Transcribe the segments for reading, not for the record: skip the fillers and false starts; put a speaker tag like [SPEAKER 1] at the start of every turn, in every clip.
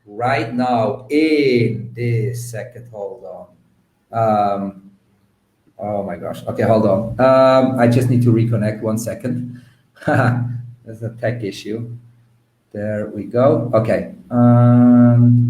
[SPEAKER 1] right now in this second. Hold on. Oh my gosh. Okay, hold on. I just need to reconnect 1 second. There's a tech issue. There we go. Okay.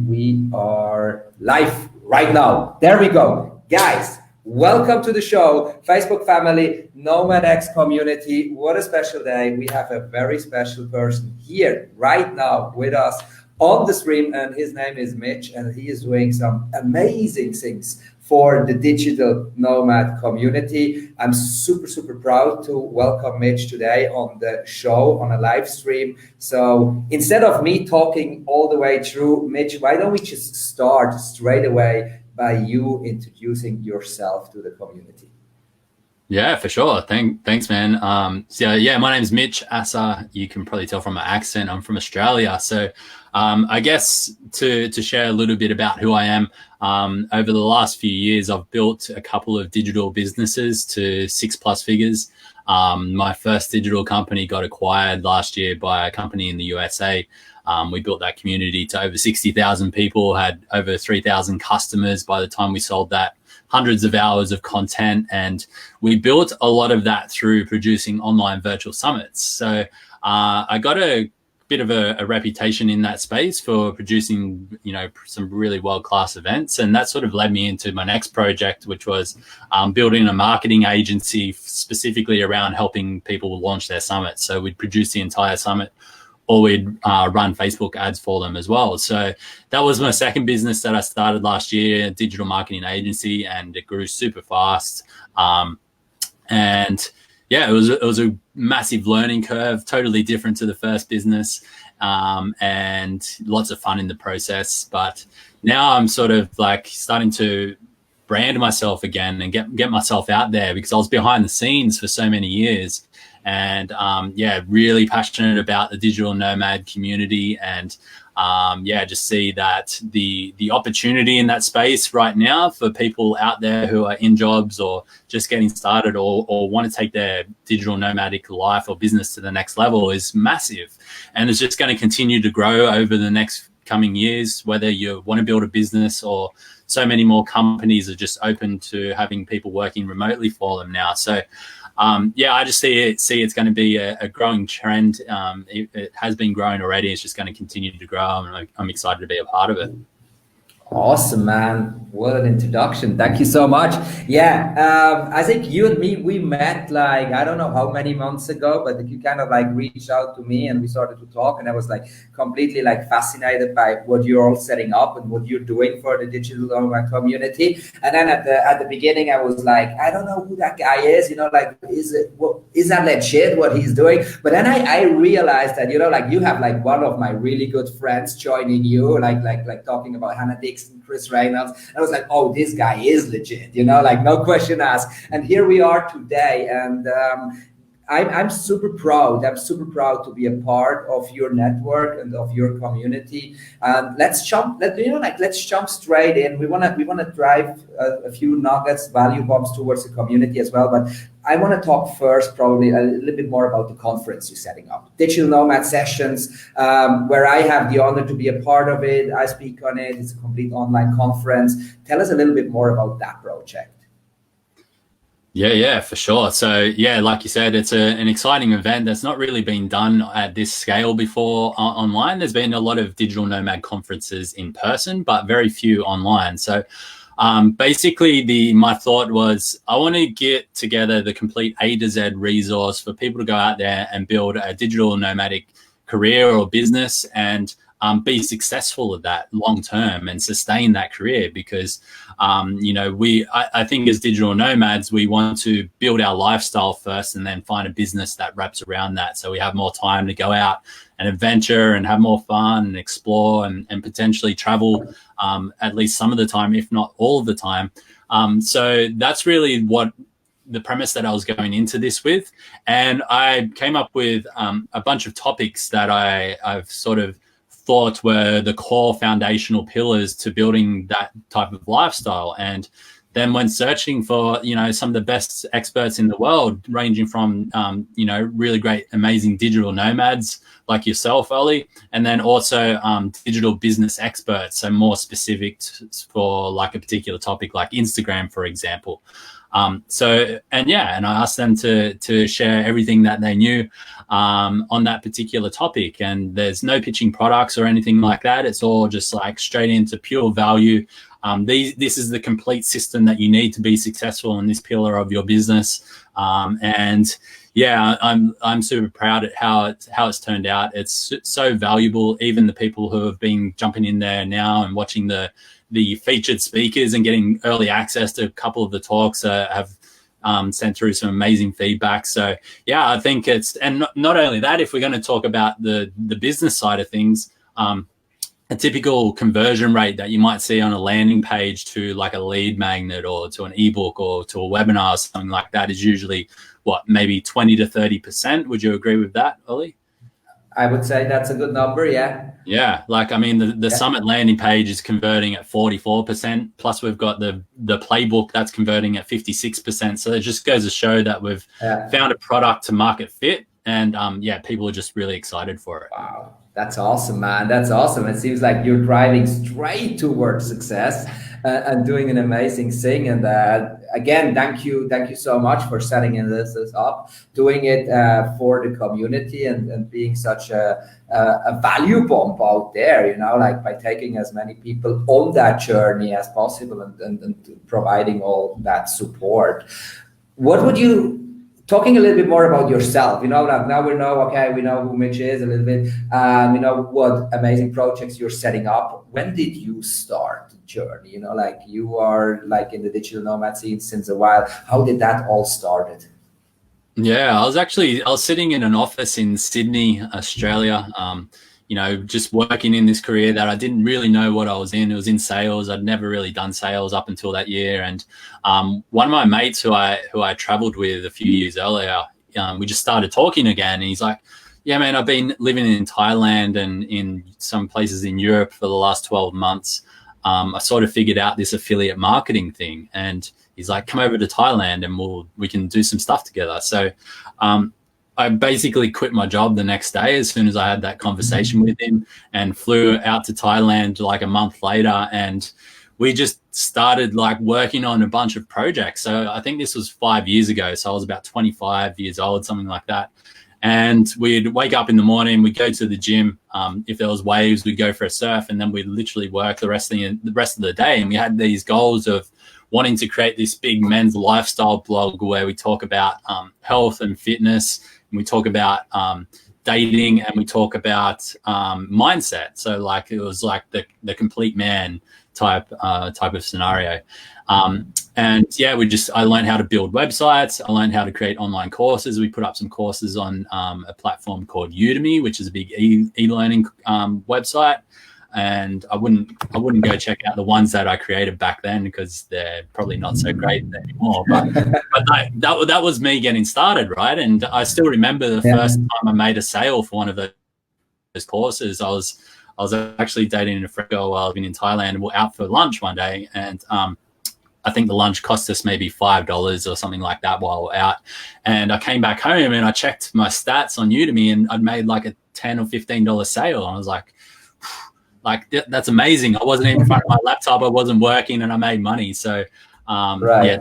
[SPEAKER 1] We are live right now. There we go. Guys, welcome to the show. Facebook family, NomadX community. What a special day. We have a very special person here right now with us on the stream, and his name is Mitch, and he is doing some amazing things for the digital nomad community. I'm super proud to welcome Mitch today on the show on a live stream. So instead of me talking all the way through, Mitch, why don't we just start straight away by you introducing yourself to the community?
[SPEAKER 2] Yeah, for sure. Thanks, man. So yeah, my name's Mitch Asser. You can probably tell from my accent, I'm from Australia. So I guess to share a little bit about who I am, over the last few years, I've built a couple of digital businesses to 6+ figures. My first digital company got acquired last year by a company in the USA. We built that community to over 60,000 people, had over 3,000 customers by the time we sold that, hundreds of hours of content. And we built a lot of that through producing online virtual summits. So I got a bit of a reputation in that space for producing, some really world-class events. And that sort of led me into my next project, which was building a marketing agency specifically around helping people launch their summits. So we'd produce the entire summit, or we'd run Facebook ads for them as well. So that was my second business that I started last year, a digital marketing agency, and it grew super fast. And yeah, it was a massive learning curve, totally different to the first business, and lots of fun in the process. But now I'm sort of like starting to brand myself again and get myself out there, because I was behind the scenes for so many years. And really passionate about the digital nomad community, and just see that the opportunity in that space right now for people out there who are in jobs or just getting started or want to take their digital nomadic life or business to the next level is massive, and it's just going to continue to grow over the next coming years, whether you want to build a business or so many more companies are just open to having people working remotely for them now. So I just see it's going to be a growing trend. It has been growing already. It's just going to continue to grow, and I'm excited to be a part of it.
[SPEAKER 1] Awesome, man. What an introduction. Thank you so much. Yeah, I think you and me, we met like, I don't know how many months ago, but you kind of like reached out to me and we started to talk, and I was like completely like fascinated by what you're all setting up and what you're doing for the digital nomad community. And then at the beginning, I was like, I don't know who that guy is, like, is that legit what he's doing? But then I realized that, like you have like one of my really good friends joining you, like talking about Hannah Dixon, Chris Reynolds. And I was like, oh, this guy is legit, like no question asked. And here we are today. And I'm super proud. I'm super proud to be a part of your network and of your community. And let's jump straight in. We wanna drive a few nuggets, value bombs towards the community as well. But I want to talk first, probably a little bit more about the conference you're setting up, Digital Nomad Sessions, where I have the honor to be a part of it. I speak on it. It's a complete online conference. Tell us a little bit more about that project.
[SPEAKER 2] Yeah, for sure. So yeah, like you said, it's an exciting event that's not really been done at this scale before online. There's been a lot of digital nomad conferences in person, but very few online. So basically my thought was I want to get together the complete A to Z resource for people to go out there and build a digital nomadic career or business and be successful at that long term and sustain that career, because I think as digital nomads we want to build our lifestyle first and then find a business that wraps around that, so we have more time to go out and adventure and have more fun and explore and potentially travel at least some of the time, if not all of the time. So that's really what the premise that I was going into this with. And I came up with a bunch of topics that I've sort of thought were the core foundational pillars to building that type of lifestyle. And then when searching for, you know, some of the best experts in the world, ranging from, you know, really great, amazing digital nomads like yourself, Oli, and then also digital business experts, so more specific for like a particular topic, like Instagram, for example. And I asked them to share everything that they knew on that particular topic. And there's no pitching products or anything like that. It's all just like straight into pure value. This is the complete system that you need to be successful in this pillar of your business. I'm super proud at how it's turned out. It's so valuable. Even the people who have been jumping in there now and watching the featured speakers and getting early access to a couple of the talks have sent through some amazing feedback. So yeah, I think and not only that, if we're going to talk about the business side of things, a typical conversion rate that you might see on a landing page to like a lead magnet or to an ebook or to a webinar or something like that is usually maybe 20 to 30%. Would you agree with that, Oli?
[SPEAKER 1] I would say that's a good number, yeah.
[SPEAKER 2] Yeah, like, I mean, the Summit landing page is converting at 44%. Plus, we've got the playbook that's converting at 56%. So it just goes to show that we've found a product to market fit, and people are just really excited for it.
[SPEAKER 1] Wow, that's awesome, man. That's awesome. It seems like you're driving straight towards success and doing an amazing thing. And again, thank you so much for setting this up, doing it for the community, and being such a value bomb out there, you know, like by taking as many people on that journey as possible and providing all that support. What would you, talking a little bit more about yourself, you know, like now we know who Mitch is a little bit, you know, what amazing projects you're setting up. When did you start the journey? You know, like you are like in the digital nomad scene since a while. How did that all started?
[SPEAKER 2] Yeah, I was sitting in an office in Sydney, Australia, you know, just working in this career that I didn't really know what I was in. It was in sales. I'd never really done sales up until that year. And one of my mates who I traveled with a few years earlier, we just started talking again. And he's like, yeah, man, I've been living in Thailand and in some places in Europe for the last 12 months. I sort of figured out this affiliate marketing thing. And he's like, come over to Thailand and we can do some stuff together. So I basically quit my job the next day as soon as I had that conversation with him, and flew out to Thailand like a month later. And we just started like working on a bunch of projects. So I think this was 5 years ago. So I was about 25 years old, something like that. And we'd wake up in the morning, we'd go to the gym. If there was waves, we'd go for a surf, and then we'd literally work the rest of the day. And we had these goals of wanting to create this big men's lifestyle blog where we talk about health and fitness, and we talk about dating, and we talk about mindset. So like it was like the complete man type of scenario. And yeah, I learned how to build websites. I learned how to create online courses. We put up some courses on a platform called Udemy, which is a big e-learning website. And I wouldn't go check out the ones that I created back then because they're probably not so great anymore. But that was me getting started, right? And I still remember the first time I made a sale for one of those courses. I was actually dating a friend girl while I've been in Thailand, and we're out for lunch one day, and I think the lunch cost us maybe $5 or something like that while we're out. And I came back home and I checked my stats on Udemy, and I'd made like a $10 or $15 sale. And I was like, that's amazing. I wasn't even in front of my laptop. I wasn't working, and I made money. So yeah,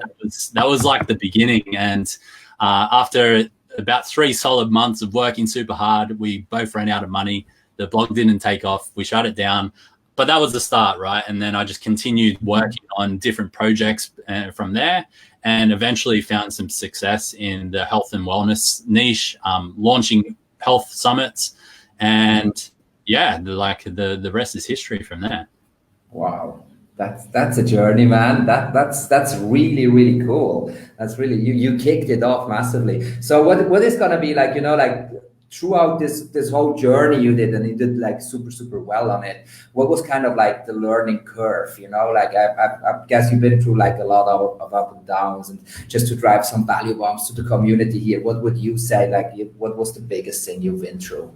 [SPEAKER 2] that was like the beginning. And after about 3 solid months of working super hard, we both ran out of money. The blog didn't take off. We shut it down. But that was the start, right? And then I just continued working on different projects from there, and eventually found some success in the health and wellness niche, launching health summits. And yeah, the rest is history from there.
[SPEAKER 1] Wow. That's a journey, man. That's really, really cool. That's really, you kicked it off massively. So what is gonna be like, you know, like throughout this whole journey you did, and you did like super well on it, what was kind of like the learning curve, you know? Like I guess you've been through like a lot of up and downs, and just to drive some value bombs to the community here, what would you say, like what was the biggest thing you've been through?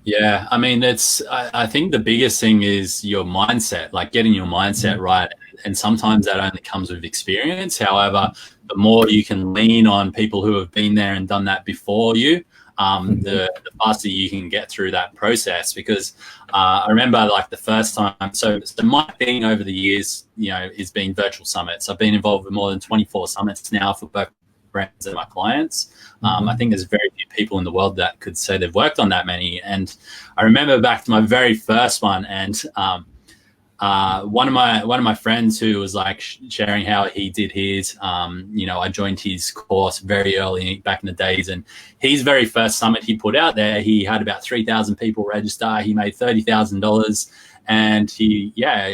[SPEAKER 2] Yeah, I mean, I think the biggest thing is your mindset, like getting your mindset right, and sometimes that only comes with experience. However, the more you can lean on people who have been there and done that before you, the faster you can get through that process. Because I remember like the first time, so my thing over the years, is being virtual summits. I've been involved with more than 24 summits now for both brands and my clients. I think there's very few people in the world that could say they've worked on that many. And I remember back to my very first one, and one of my friends who was like sharing how he did his, I joined his course very early back in the days, and his very first summit he put out there, he had about 3,000 people register. He made $30,000, and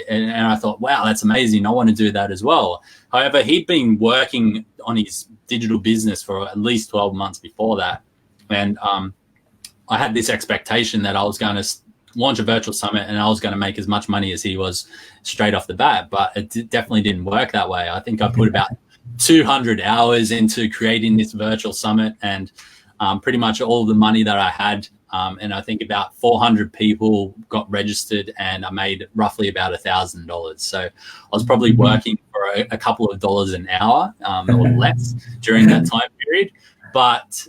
[SPEAKER 2] and I thought, wow, that's amazing. I want to do that as well. However, he'd been working on his digital business for at least 12 months before that. And I had this expectation that I was going to launch a virtual summit and I was going to make as much money as he was straight off the bat, but it definitely didn't work that way. I think I put about 200 hours into creating this virtual summit, and pretty much all the money that I had, and I think about 400 people got registered, and I made roughly about $1,000. So I was probably working for a couple of dollars an hour or less during that time period. But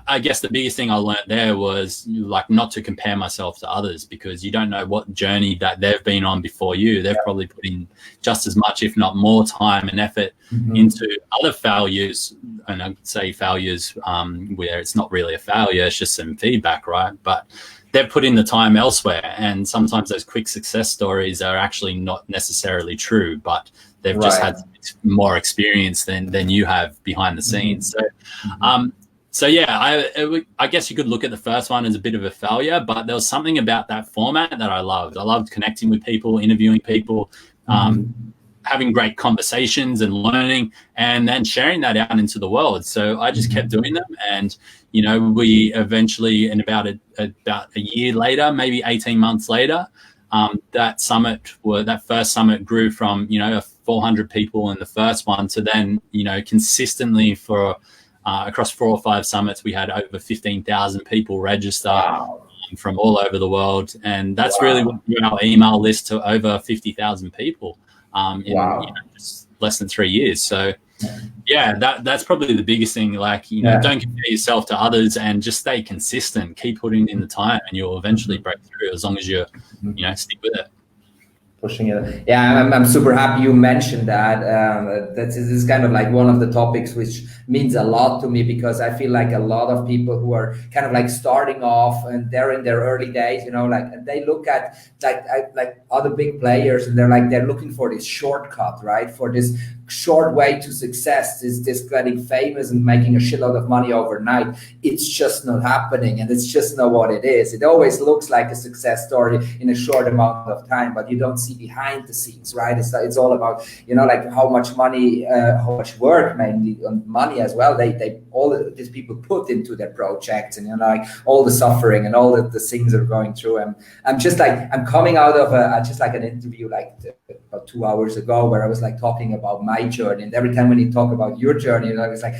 [SPEAKER 2] I guess the biggest thing I learned there was like not to compare myself to others, because you don't know what journey that they've been on before you. They've probably put in just as much, if not more time and effort into other failures. And I'd say failures where it's not really a failure, it's just some feedback, right? But they've put in the time elsewhere. And sometimes those quick success stories are actually not necessarily true, but they've just had more experience than you have behind the scenes. So yeah, I guess you could look at the first one as a bit of a failure, but there was something about that format that I loved. I loved connecting with people, interviewing people, having great conversations and learning, and then sharing that out into the world. So I just kept doing them, and we eventually, in about a year later, maybe 18 months later, that first summit grew from 400 people in the first one to then consistently for across 4 or 5 summits, we had over 15,000 people register from all over the world. And that's really what grew our email list to over 50,000 people in just less than 3 years. So yeah, that's probably the biggest thing. Like, don't compare yourself to others and just stay consistent. Keep putting in the time and you'll eventually break through, as long as you stick with it.
[SPEAKER 1] Pushing it. Yeah, I'm super happy you mentioned that. This is kind of like one of the topics which means a lot to me, because I feel like a lot of people who are kind of like starting off and they're in their early days, like they look at like other big players and they're looking for this shortcut, right? For this short way to success, is this getting famous and making a shitload of money overnight. It's just not happening, and it's just not what it is. It always looks like a success story in a short amount of time, but you don't see behind the scenes, right? It's all about like how much money, how much work, mainly on money as well, they all these people put into their projects, and like all the suffering and all the things they're going through. And I'm coming out of just like an interview like about 2 hours ago, where I was like talking about my journey, and every time when you talk about your journey, I was like,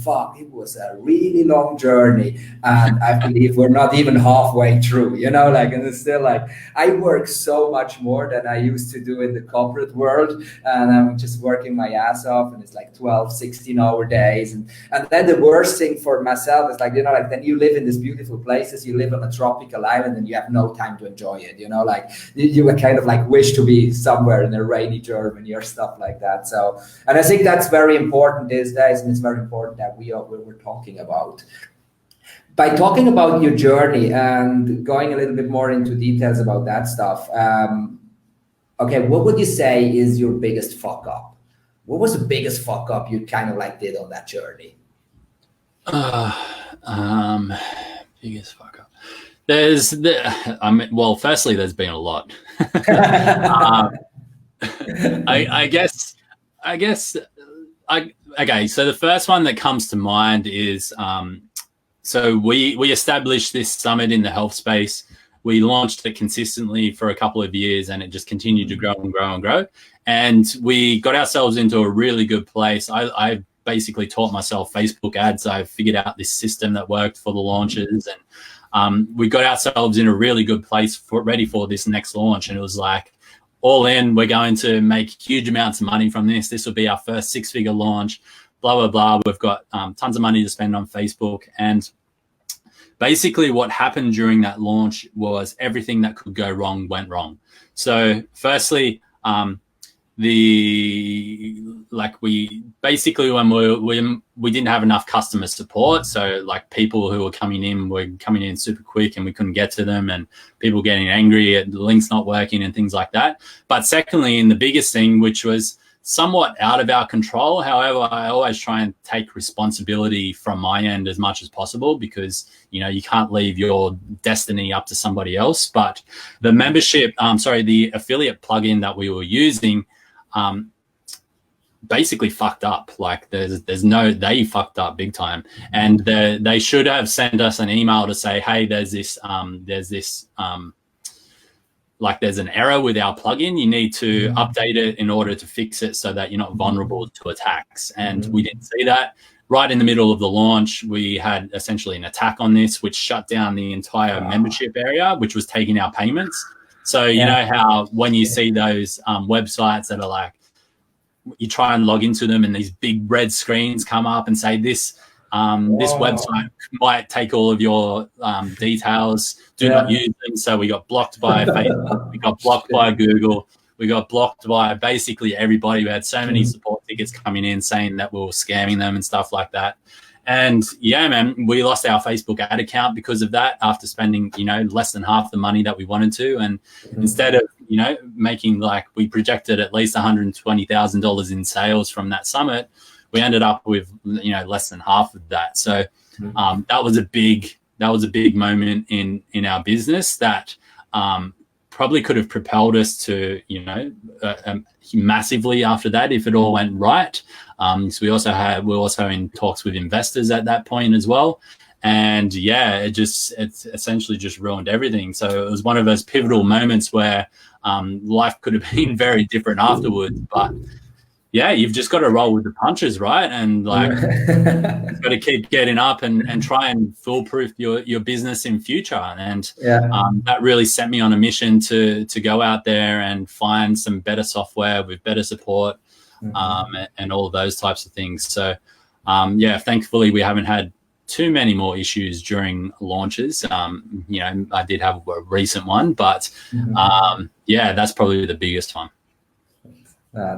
[SPEAKER 1] fuck, it was a really long journey, and I believe we're not even halfway through, and it's still like I work so much more than I used to do in the corporate world, and I'm just working my ass off, and it's like 12, 16-hour days, and then the worst thing for myself is like, like then you live in these beautiful places, you live on a tropical island, and you have no time to enjoy it, like you kind of like wish to be somewhere in a rainy Germany or stuff like that. So, and I think that's very important these days, and it's very important that we're talking about. By talking about your journey and going a little bit more into details about that stuff, okay, what would you say is your biggest fuck up? What was the biggest fuck up you kind of like did on that journey?
[SPEAKER 2] Biggest fuck up. Firstly, there's been a lot. Okay. So the first one that comes to mind is, so we established this summit in the health space. We launched it consistently for a couple of years, and it just continued to grow and grow and grow. And we got ourselves into a really good place. I basically taught myself Facebook ads. I figured out this system that worked for the launches, and we got ourselves in a really good place ready for this next launch. And it was like, all in, we're going to make huge amounts of money from this. This will be our first 6-figure launch, blah, blah, blah. We've got tons of money to spend on Facebook. And basically what happened during that launch was everything that could go wrong went wrong. So firstly, we basically, when we didn't have enough customer support, so like people who were coming in super quick and we couldn't get to them, and people getting angry at the links not working and things like that. But secondly, and the biggest thing, which was somewhat out of our control, however, I always try and take responsibility from my end as much as possible, because you can't leave your destiny up to somebody else. But the the affiliate plugin that we were using basically fucked up. Like they fucked up big time, and they should have sent us an email to say, hey, there's an error with our plugin. You need to update it in order to fix it so that you're not vulnerable to attacks. And we didn't see that. Right in the middle of the launch, we had essentially an attack on this, which shut down the entire membership area, which was taking our payments. So you know how when you see those websites that are like, you try and log into them and these big red screens come up and say this website might take all of your details. Do not use them. So we got blocked by Facebook. We got blocked by Google. We got blocked by basically everybody. We had so many support tickets coming in saying that we were scamming them and stuff like that. And yeah, man, we lost our Facebook ad account because of that after spending, less than half the money that we wanted to. And instead of, making, like, we projected at least $120,000 in sales from that summit, we ended up with, less than half of that. So that was a big moment in our business that probably could have propelled us to, massively after that if it all went right. So we were also in talks with investors at that point as well. And yeah, it essentially just ruined everything. So it was one of those pivotal moments where life could have been very different afterwards. But yeah, you've just got to roll with the punches, right? And like, you've got to keep getting up and try and foolproof your business in future. And that really set me on a mission to go out there and find some better software with better support and all of those types of things. So thankfully we haven't had too many more issues during launches. I did have a recent one, but that's probably the biggest one.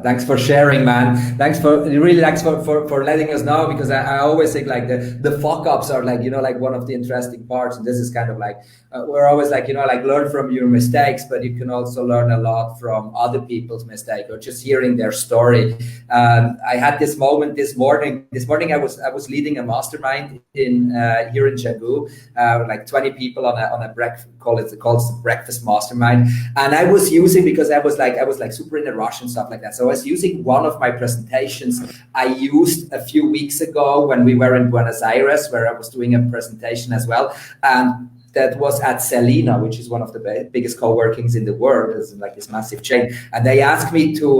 [SPEAKER 1] Thanks for sharing, man. Thanks for letting us know, because I always think like the fuck ups are like, like one of the interesting parts. And this is kind of like, we're always like, like learn from your mistakes, but you can also learn a lot from other people's mistake or just hearing their story. I had this moment this morning. I was leading a mastermind here in Cebu, like 20 people on a breakfast, called the breakfast mastermind. And I was using, because I was like super in a rush and stuff like that. So I was using one of my presentations I used a few weeks ago when we were in Buenos Aires, where I was doing a presentation as well. And that was at Selena, which is one of the biggest co-workings in the world. It's like this massive chain. And they asked me to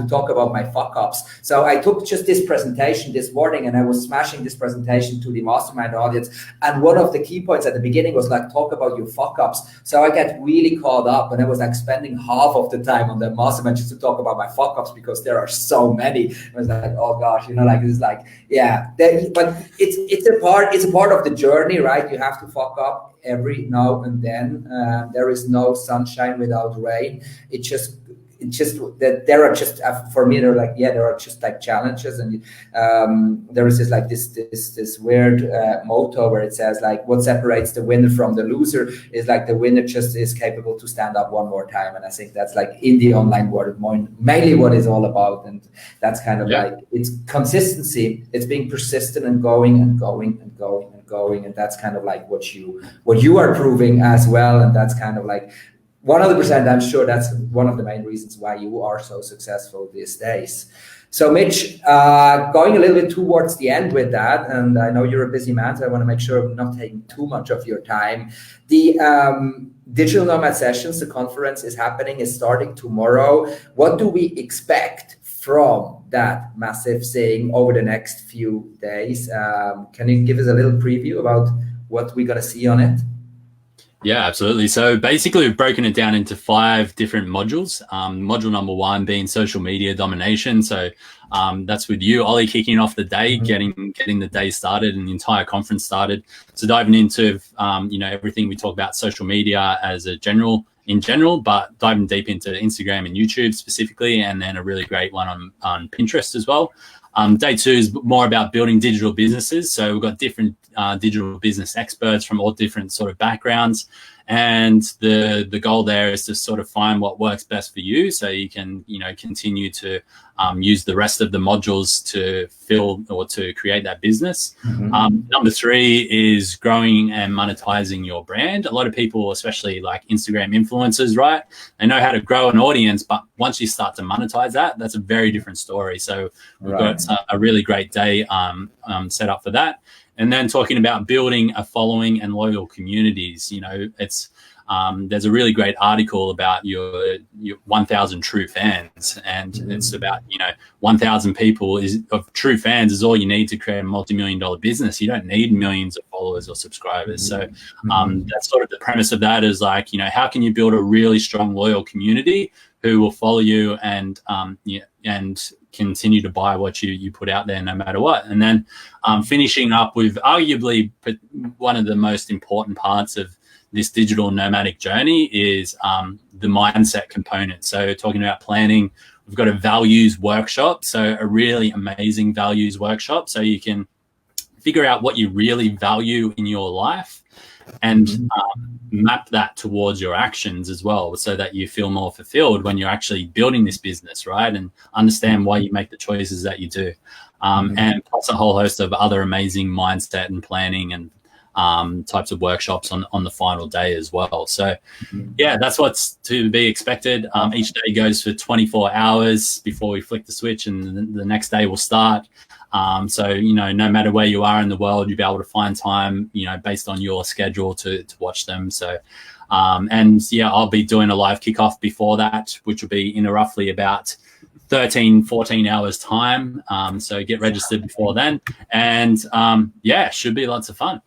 [SPEAKER 1] talk about my fuck-ups. So I took just this presentation this morning, and I was smashing this presentation to the mastermind audience. And one of the key points at the beginning was like, talk about your fuck-ups. So I get really caught up, and I was like spending half of the time on the mastermind just to talk about my fuck-ups, because there are so many. I was like, oh gosh, like this is like, but it's a part of the journey, right? You have to fuck up every now and then. There is no sunshine without rain. It's just that there are just, for me, there are just like challenges. And there is this weird motto where it says like, what separates the winner from the loser is like the winner just is capable to stand up one more time. And I think that's like in the online world mainly what it's all about. And that's kind of like, it's consistency. It's being persistent and going and going and going and going. And that's kind of like what you are proving as well. And that's kind of like 100%, I'm sure that's one of the main reasons why you are so successful these days. So Mitch, going a little bit towards the end with that, and I know you're a busy man, so I want to make sure I'm not taking too much of your time. The Digital Nomad Sessions, the conference is starting tomorrow. What do we expect from that massive thing over the next few days? Can you give us a little preview about what we're going to see on it?
[SPEAKER 2] Yeah, absolutely. So basically, we've broken it down into 5 different modules. Module number 1 being social media domination. So that's with you, Oli, kicking off the day, getting the day started and the entire conference started. So diving into everything we talk about social media as in general, but diving deep into Instagram and YouTube specifically, and then a really great one on Pinterest as well. Day 2 is more about building digital businesses. So we've got different digital business experts from all different sort of backgrounds. And the goal there is to sort of find what works best for you, so you can, continue to use the rest of the modules to fill or to create that business. Number 3 is growing and monetizing your brand. A lot of people, especially like Instagram influencers, right? They know how to grow an audience, but once you start to monetize that, that's a very different story. So we've got a really great day set up for that. And then talking about building a following and loyal communities, it's there's a really great article about your 1,000 true fans, and it's about 1,000 people of true fans is all you need to create a multi-million-dollar business. You don't need millions of followers or subscribers. So that's sort of the premise of that is like, how can you build a really strong loyal community who will follow you and continue to buy what you put out there no matter what. And then finishing up with arguably one of the most important parts of this digital nomadic journey is the mindset component. So talking about planning, we've got a values workshop, so a really amazing values workshop, so you can figure out what you really value in your life and map that towards your actions as well, so that you feel more fulfilled when you're actually building this business, right? And understand why you make the choices that you do. And plus a whole host of other amazing mindset and planning and types of workshops on the final day as well. So yeah, that's what's to be expected. Each day goes for 24 hours before we flick the switch, and the next day will start. So, no matter where you are in the world, you'll be able to find time, based on your schedule to watch them. So, and yeah, I'll be doing a live kickoff before that, which will be in roughly about 14 hours time. So get registered before then. And yeah, should be lots of fun.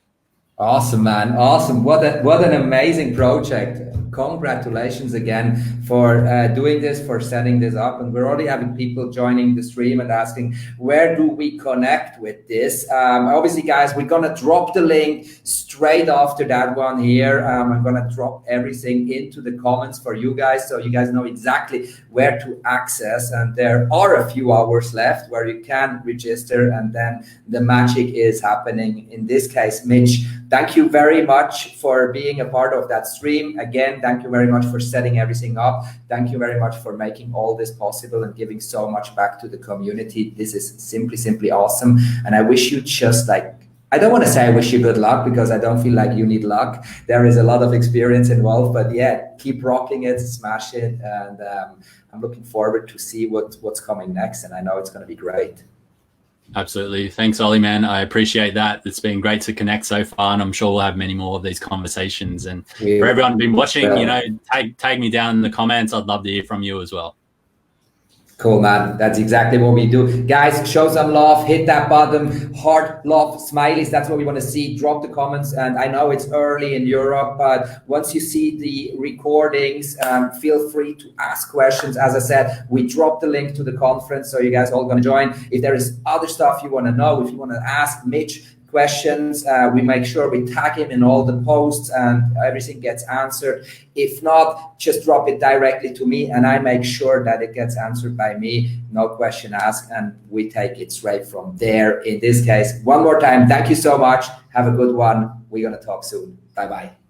[SPEAKER 1] Awesome, man. Awesome. What an amazing project. Congratulations again for doing this, for setting this up. And we're already having people joining the stream and asking, where do we connect with this? Obviously, guys, we're going to drop the link straight after that one here. I'm going to drop everything into the comments for you guys, so you guys know exactly where to access. And there are a few hours left where you can register, and then the magic is happening. In this case, Mitch, thank you very much for being a part of that stream. Again, thank you very much for setting everything up. Thank you very much for making all this possible and giving so much back to the community. This is simply awesome. And I wish you just I don't want to say I wish you good luck, because I don't feel like you need luck. There is a lot of experience involved, but yeah, keep rocking it, smash it. And I'm looking forward to see what's coming next. And I know it's going to be great.
[SPEAKER 2] Absolutely. Thanks, Oli, man. I appreciate that. It's been great to connect so far, and I'm sure we'll have many more of these conversations. And for everyone who's been watching, tag me down in the comments. I'd love to hear from you as well.
[SPEAKER 1] Cool, man. That's exactly what we do. Guys, show some love, hit that button, heart, love, smileys. That's what we want to see. Drop the comments. And I know it's early in Europe, but once you see the recordings, feel free to ask questions. As I said, we dropped the link to the conference, so you guys all going to join. If there is other stuff you want to know, if you want to ask Mitch questions, we make sure we tag him in all the posts and everything gets answered. If not, just drop it directly to me and I make sure that it gets answered by me. No question asked, and we take it straight from there. In this case, one more time, thank you so much. Have a good one. We're going to talk soon. Bye-bye.